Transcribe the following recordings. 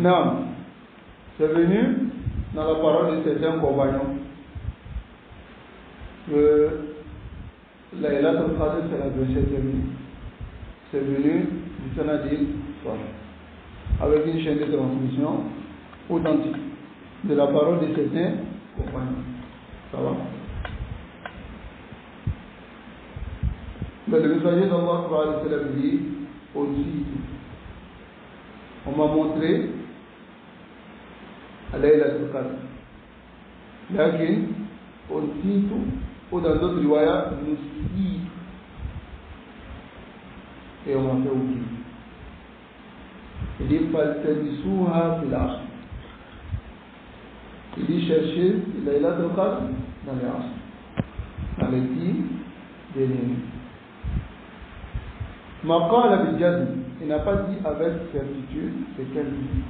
Non, c'est venu dans la parole de certains compagnons que Laylatul Qadr c'est la 27e nuit. C'est venu du Sanadil avec une chaîne de transmission authentique de la parole de certains compagnons. Ça va? Mais le messager d'Allah dit aussi, on m'a montré à Laylatul Qadr. Lakin, on dit tout, ou dans d'autres riwayas, nous dit, et on m'a fait oublier. Il dit, Faltabisuha fil asr. Il dit, cherchez Laylatul Qadr dans les asr, dans les 10 derniers nuits. Maqala bil jazm, il n'a pas dit avec certitude c'est quelle nuit.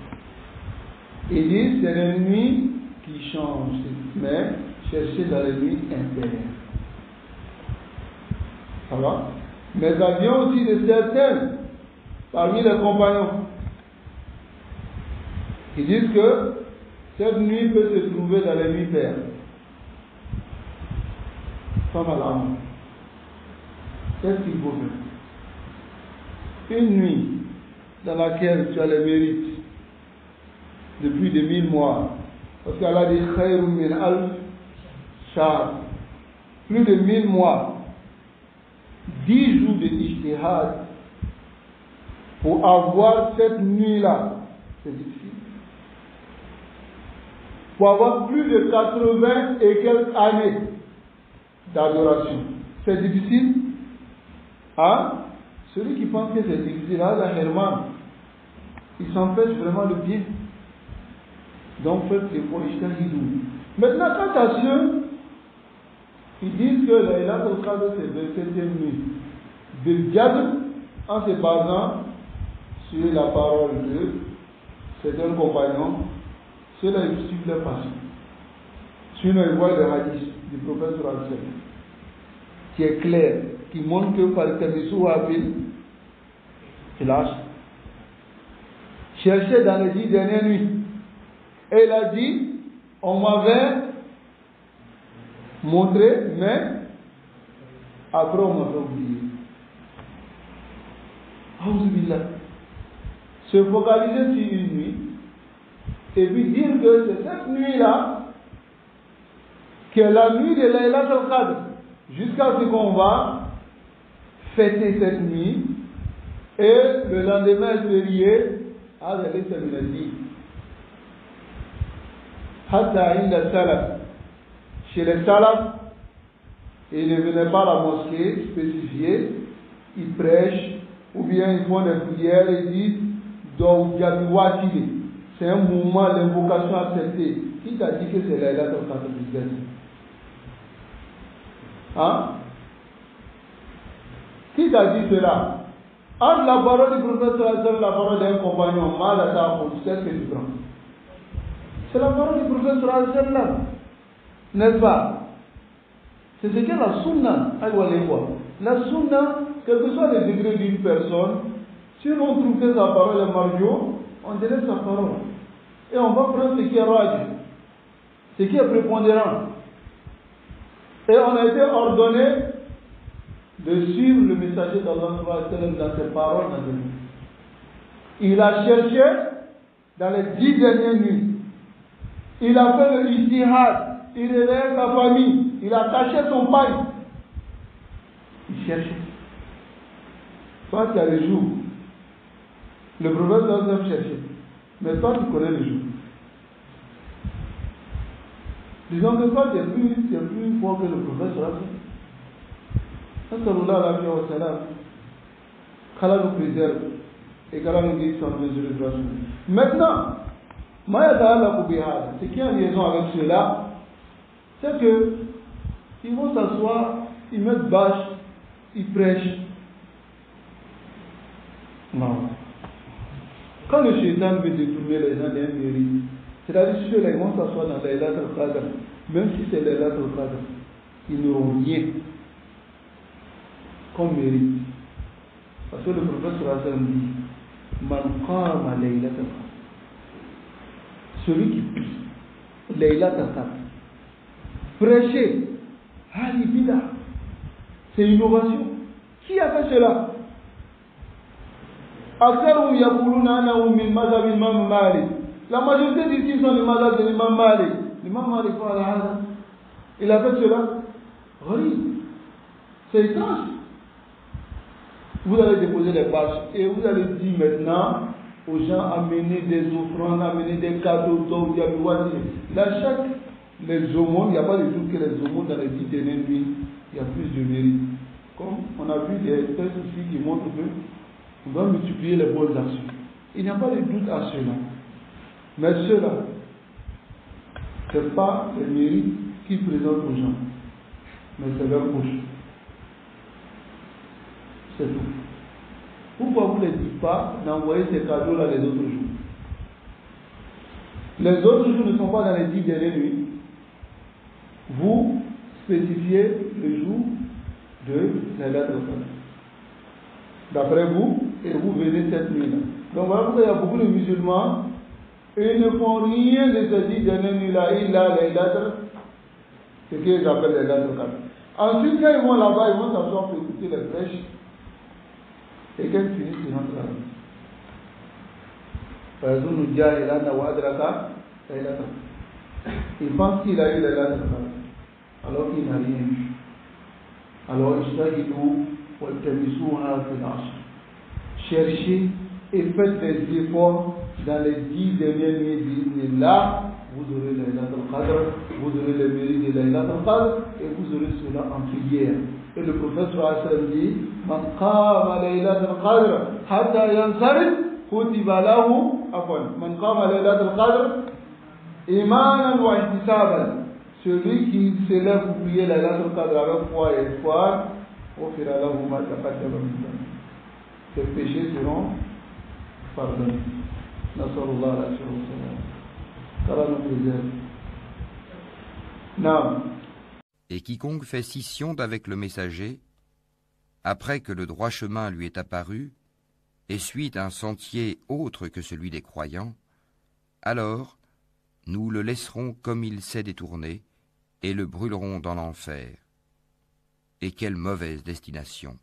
Il dit c'est les nuits qui changent, mais cherchez dans les nuits intérieures. Ça va? Mais ça vient aussi de certains parmi les compagnons qui disent que cette nuit peut se trouver dans les nuits paires. Sans malheur. Qu'est-ce qu'il faut faire? Une nuit dans laquelle tu as les mérites de plus de 1000 mois, parce qu'Allah dit Khayrun min alf shahr, plus de 1000 mois, 10 jours de ijtihad pour avoir cette nuit-là, c'est difficile. Pour avoir plus de 80 et quelques années d'adoration, c'est difficile. Hein? Celui qui pense que c'est difficile, là, Herman, il s'empêche vraiment le bien. Donc, faites l'effort, ijtahidou. Maintenant, quant à ceux qui disent que la Laylatul Qadr c'est 27e nuit, de Jazm, en se basant sur la parole de certains compagnons, ceux-là ils suivent leur passion. Sinon, ils voient le hadith du prophète sallallahu qui est clair, qui montre que par le cherchez dans les 10 dernières nuits. Et il a dit, on m'avait montré, mais après on m'a fait oublier. Alhamdulillah. Se focaliser sur une nuit, et puis dire que c'est cette nuit-là, qui est la nuit de Laylatul Qadr, jusqu'à ce qu'on va fêter cette nuit, et le lendemain férié, allez se le dire. Hatta inda salaf. Chez les salaf, ils ne venaient pas à la mosquée spécifiée, ils prêchent, ou bien ils font des prières et disent donc c'est un mouvement d'invocation acceptée. Qui t'a dit que c'est Laylatul Qadr business? Hein? Qui t'a dit cela? Entre la parole du prophète et la parole d'un compagnon, qu'est-ce que tu prends? C'est la parole du prophète, n'est-ce pas? C'est ce qu'est la sunna. La sunna, quel que soit le degré d'une personne, si on trouve que sa parole est marjo, on délaisse sa parole. Et on va prendre ce qui est raj, ce qui est prépondérant. Et on a été ordonné de suivre le messager d'Allah dans ses paroles. Il a cherché dans les 10 dernières nuits. Il a fait le ijtihad. Il réveille sa famille. Il a caché son pain. Il cherchait. Toi, tu as le jour. Le prophète doit chercher. Mais toi, tu connais le jour. Disons que toi, tu es plus fort que le prophète sallallahu. qu'Allah nous préserve et qu'Allah nous guide sur nos résurrection. Maintenant, ce qui est en liaison avec cela, c'est que ils vont s'asseoir, ils mettent bâche, ils prêchent. Non. Quand le shaitan veut détourner les gens d'un mérite, c'est-à-dire que ceux-là, ils vont s'asseoir dans Laylatul Qadr, même si c'est Laylatul Qadr, ils n'auront rien comme mérite. Parce que le prophète sallallahu alayhi wa sallam dit, Man qama Laylatul Qadr. celui qui prie, Laylat al-Qadr. Prêcher, Ali Bida, c'est innovation. Qui a fait cela? Aktharuhum yaquluna annahu min madhhab Imam Malik. La majorité d'ici sont du madhhab de l'imam Malik. L'imam Malik, il a fait cela. Oui, c'est étrange. Vous allez déposer les bâches et vous allez dire maintenant aux gens, amener des offrandes, amener des cadeaux, donc là, chaque les aumônes, il n'y a pas de doute que les aumônes dans les 10 dernières nuits, il y a plus de mérite. Comme on a vu des textes aussi qui montrent que on doit multiplier les bonnes actions. Il n'y a pas de doute à cela. Mais cela, ce n'est pas les mérites qu'ils présentent aux gens, mais c'est leur bouche. C'est tout. Pourquoi vous ne dites pas d'envoyer ces cadeaux-là les autres jours? Les autres jours ne sont pas dans les 10 dernières nuits. Vous spécifiez le jour de la date de Qadr. D'après vous, et vous venez cette nuit-là. Donc voilà pourquoi il y a beaucoup de musulmans, et ils ne font rien de ces 10 dernières nuits-là. Ils ont les dates, ce qu'ils appellent les dates de Qadr. Ensuite, quand ils vont là-bas, ils vont s'asseoir pour écouter les prêches. Et quand ils finissent, ils rentrent là-bas. Par exemple, nous disons, il a un awadraka, il pense qu'il a eu les dates de Qadr, alors qu'il n'a rien eu. Alors, cherchez et faites des efforts dans les 10 dernières nuits. Là, vous aurez Laylat al-Qadr, vous aurez les mérites de Laylat al-Qadr et vous aurez cela en prière. Et le prophète sallallahu alayhi wa sallam dit Man qama Laylat al-Qadr hatta yansarif kutiba lahu afwan. Man qama Laylat al-Qadr imanan wa ihtisaban. Celui qui s'élève pour prier Laylat al-Qadr avec foi et espoir, ses péchés seront pardonnés. Et quiconque fait scission d'avec le messager, après que le droit chemin lui est apparu, et suit un sentier autre que celui des croyants, alors nous le laisserons comme il s'est détourné, et le brûlerons dans l'enfer. Et quelle mauvaise destination!